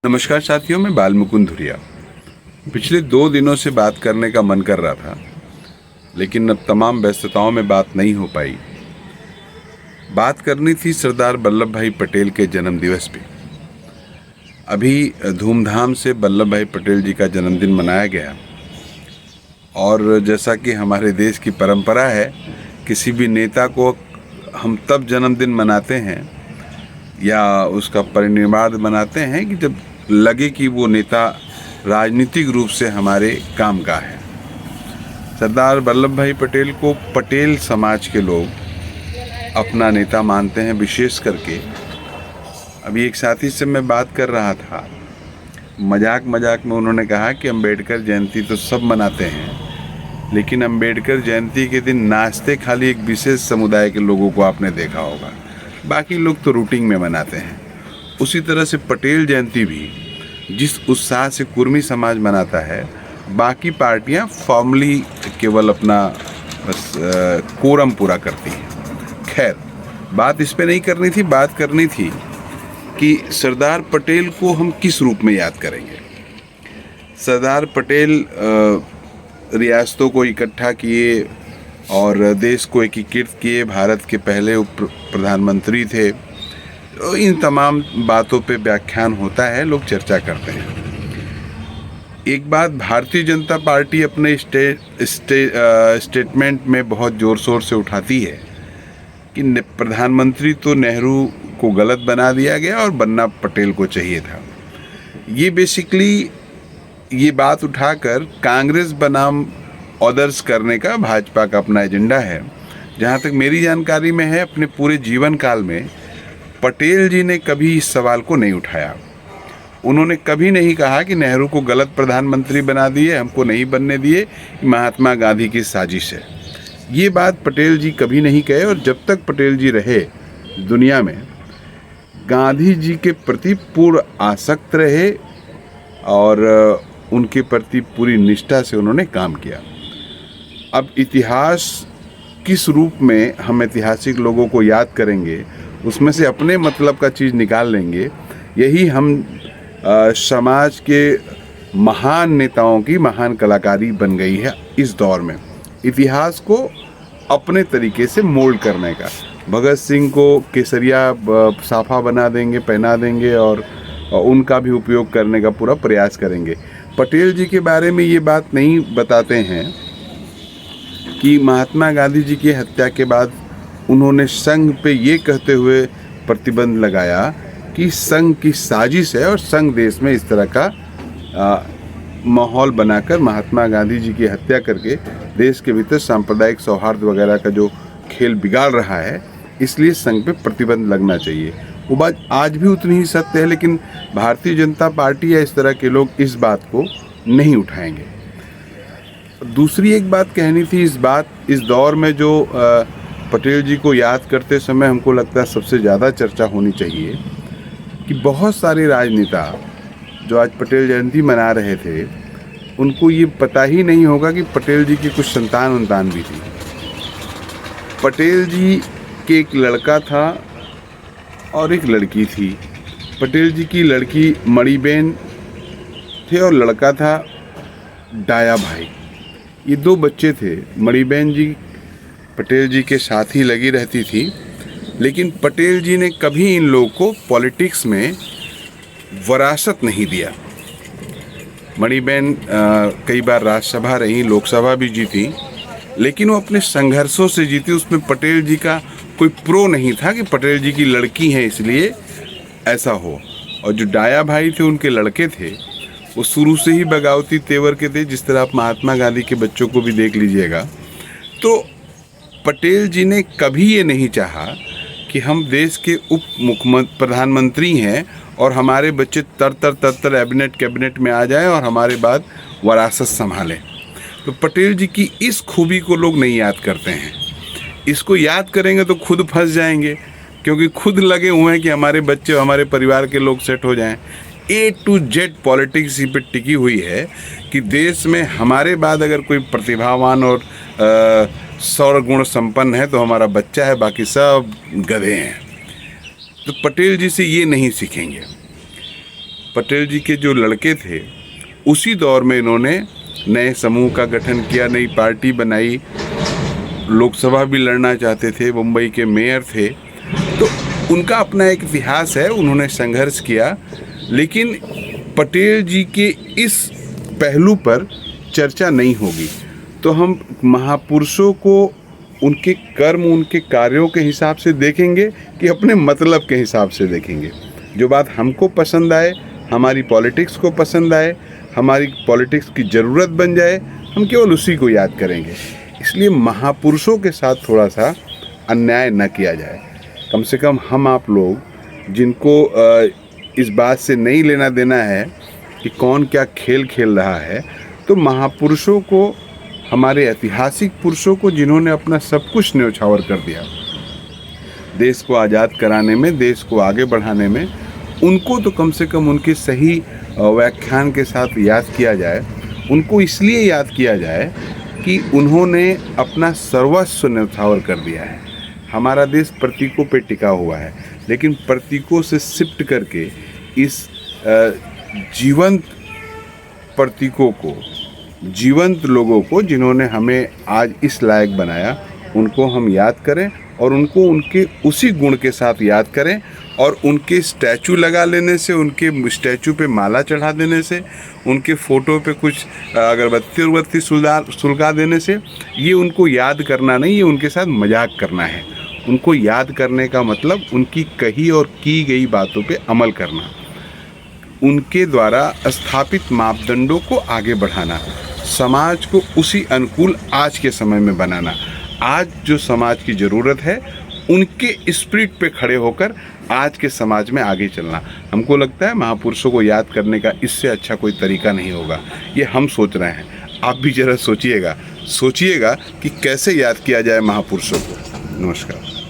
नमस्कार साथियों, मैं बाल मुकुंद धुरिया। पिछले 2 दिनों से बात करने का मन कर रहा था, लेकिन अब तमाम व्यस्तताओं में बात नहीं हो पाई। बात करनी थी सरदार वल्लभ भाई पटेल के जन्मदिवस पे। अभी धूमधाम से वल्लभ भाई पटेल जी का जन्मदिन मनाया गया और जैसा कि हमारे देश की परंपरा है, किसी भी नेता को हम तब जन्मदिन मनाते हैं या उसका परिनिर्वाण मनाते हैं कि जब लगे कि वो नेता राजनीतिक रूप से हमारे काम का है। सरदार वल्लभ भाई पटेल को पटेल समाज के लोग अपना नेता मानते हैं। विशेष करके अभी एक साथी से मैं बात कर रहा था, मजाक में उन्होंने कहा कि अंबेडकर जयंती तो सब मनाते हैं, लेकिन अंबेडकर जयंती के दिन नाचते खाली एक विशेष समुदाय के लोगों को आपने देखा होगा, बाकी लोग तो रूटीन में मनाते हैं। उसी तरह से पटेल जयंती भी जिस उत्साह से कुर्मी समाज मनाता है, बाकी पार्टियां फॉर्मली केवल अपना बस कोरम पूरा करती हैं। खैर, बात इस पे नहीं करनी थी, बात करनी थी कि सरदार पटेल को हम किस रूप में याद करेंगे। सरदार पटेल रियासतों को इकट्ठा किए और देश को एकीकृत किए, भारत के पहले उप प्रधानमंत्री थे। तो इन तमाम बातों पे व्याख्यान होता है, लोग चर्चा करते हैं। एक बात भारतीय जनता पार्टी अपने स्टेटमेंट में बहुत ज़ोर शोर से उठाती है कि प्रधानमंत्री तो नेहरू को गलत बना दिया गया और बनना पटेल को चाहिए था। ये बेसिकली ये बात उठाकर कांग्रेस बनाम अदर्स करने का भाजपा का अपना एजेंडा है। जहाँ तक मेरी जानकारी में है, अपने पूरे जीवन काल में पटेल जी ने कभी इस सवाल को नहीं उठाया। उन्होंने कभी नहीं कहा कि नेहरू को गलत प्रधानमंत्री बना दिए, हमको नहीं बनने दिए, महात्मा गांधी की साजिश है। ये बात पटेल जी कभी नहीं कहे और जब तक पटेल जी रहे दुनिया में, गांधी जी के प्रति पूर्ण आसक्त रहे और उनके प्रति पूरी निष्ठा से उन्होंने काम किया। अब इतिहास किस रूप में हम ऐतिहासिक लोगों को याद करेंगे, उसमें से अपने मतलब का चीज़ निकाल लेंगे। यही हम समाज के महान नेताओं की महान कलाकारी बन गई है इस दौर में, इतिहास को अपने तरीके से मोल्ड करने का। भगत सिंह को केसरिया साफा बना देंगे, पहना देंगे और उनका भी उपयोग करने का पूरा प्रयास करेंगे। पटेल जी के बारे में ये बात नहीं बताते हैं कि महात्मा गांधी जी की हत्या के बाद उन्होंने संघ पे ये कहते हुए प्रतिबंध लगाया कि संघ की साजिश है और संघ देश में इस तरह का माहौल बनाकर महात्मा गांधी जी की हत्या करके देश के भीतर सांप्रदायिक सौहार्द वगैरह का जो खेल बिगाड़ रहा है, इसलिए संघ पे प्रतिबंध लगना चाहिए। वो बात आज भी उतनी ही सत्य है, लेकिन भारतीय जनता पार्टी या इस तरह के लोग इस बात को नहीं उठाएंगे। दूसरी एक बात कहनी थी, इस दौर में जो पटेल जी को याद करते समय हमको लगता है सबसे ज़्यादा चर्चा होनी चाहिए कि बहुत सारे राजनेता जो आज पटेल जयंती मना रहे थे, उनको ये पता ही नहीं होगा कि पटेल जी की कुछ संतान भी थी। पटेल जी के एक लड़का था और एक लड़की थी। पटेल जी की लड़की मणिबेन थे और लड़का था डाया भाई। ये 2 बच्चे थे। मणिबेन जी पटेल जी के साथ ही लगी रहती थी, लेकिन पटेल जी ने कभी इन लोगों को पॉलिटिक्स में वरासत नहीं दिया। मणिबेन कई बार राज्यसभा रही, लोकसभा भी जीती, लेकिन वो अपने संघर्षों से जीती। उसमें पटेल जी का कोई प्रो नहीं था कि पटेल जी की लड़की है इसलिए ऐसा हो। और जो डाया भाई थे, उनके लड़के थे, वो शुरू से ही बगावती तेवर के थे, जिस तरह आप महात्मा गांधी के बच्चों को भी देख लीजिएगा। तो पटेल जी ने कभी ये नहीं चाहा कि हम देश के उप प्रधानमंत्री हैं और हमारे बच्चे तर कैबिनेट में आ जाएं और हमारे बाद वरासत संभालें। तो पटेल जी की इस खूबी को लोग नहीं याद करते हैं। इसको याद करेंगे तो खुद फंस जाएंगे, क्योंकि खुद लगे हुए हैं कि हमारे बच्चे, हमारे परिवार के लोग सेट हो जाएं। A to Z पॉलिटिक्स इसी पे टिकी हुई है कि देश में हमारे बाद अगर कोई प्रतिभावान और सर्वगुण संपन्न है तो हमारा बच्चा है, बाकी सब गधे हैं। तो पटेल जी से ये नहीं सीखेंगे। पटेल जी के जो लड़के थे उसी दौर में इन्होंने नए समूह का गठन किया, नई पार्टी बनाई, लोकसभा भी लड़ना चाहते थे, मुंबई के मेयर थे। तो उनका अपना एक इतिहास है, उन्होंने संघर्ष किया। लेकिन पटेल जी के इस पहलू पर चर्चा नहीं होगी। तो हम महापुरुषों को उनके कर्म, उनके कार्यों के हिसाब से देखेंगे कि अपने मतलब के हिसाब से देखेंगे। जो बात हमको पसंद आए, हमारी पॉलिटिक्स को पसंद आए, हमारी पॉलिटिक्स की ज़रूरत बन जाए, हम केवल उसी को याद करेंगे। इसलिए महापुरुषों के साथ थोड़ा सा अन्याय न किया जाए। कम से कम हम आप लोग जिनको इस बात से नहीं लेना देना है कि कौन क्या खेल खेल रहा है, तो महापुरुषों को, हमारे ऐतिहासिक पुरुषों को, जिन्होंने अपना सब कुछ न्यौछावर कर दिया देश को आज़ाद कराने में, देश को आगे बढ़ाने में, उनको तो कम से कम उनके सही व्याख्यान के साथ याद किया जाए। उनको इसलिए याद किया जाए कि उन्होंने अपना सर्वस्व न्यौछावर कर दिया है। हमारा देश प्रतीकों पे टिका हुआ है, लेकिन प्रतीकों से शिफ्ट करके इस जीवंत प्रतीकों को, जीवंत लोगों को जिन्होंने हमें आज इस लायक बनाया, उनको हम याद करें और उनको उनके उसी गुण के साथ याद करें। और उनके स्टैचू लगा लेने से, उनके स्टैचू पे माला चढ़ा देने से, उनके फ़ोटो पे कुछ अगरबत्ती सुलगा देने से ये उनको याद करना नहीं, ये उनके साथ मजाक करना है। उनको याद करने का मतलब उनकी कही और की गई बातों पे अमल करना, उनके द्वारा स्थापित मापदंडों को आगे बढ़ाना, समाज को उसी अनुकूल आज के समय में बनाना। आज जो समाज की ज़रूरत है, उनके स्पिरिट पे खड़े होकर आज के समाज में आगे चलना। हमको लगता है महापुरुषों को याद करने का इससे अच्छा कोई तरीका नहीं होगा। ये हम सोच रहे हैं, आप भी ज़रा सोचिएगा कि कैसे याद किया जाए महापुरुषों को। नमस्कार।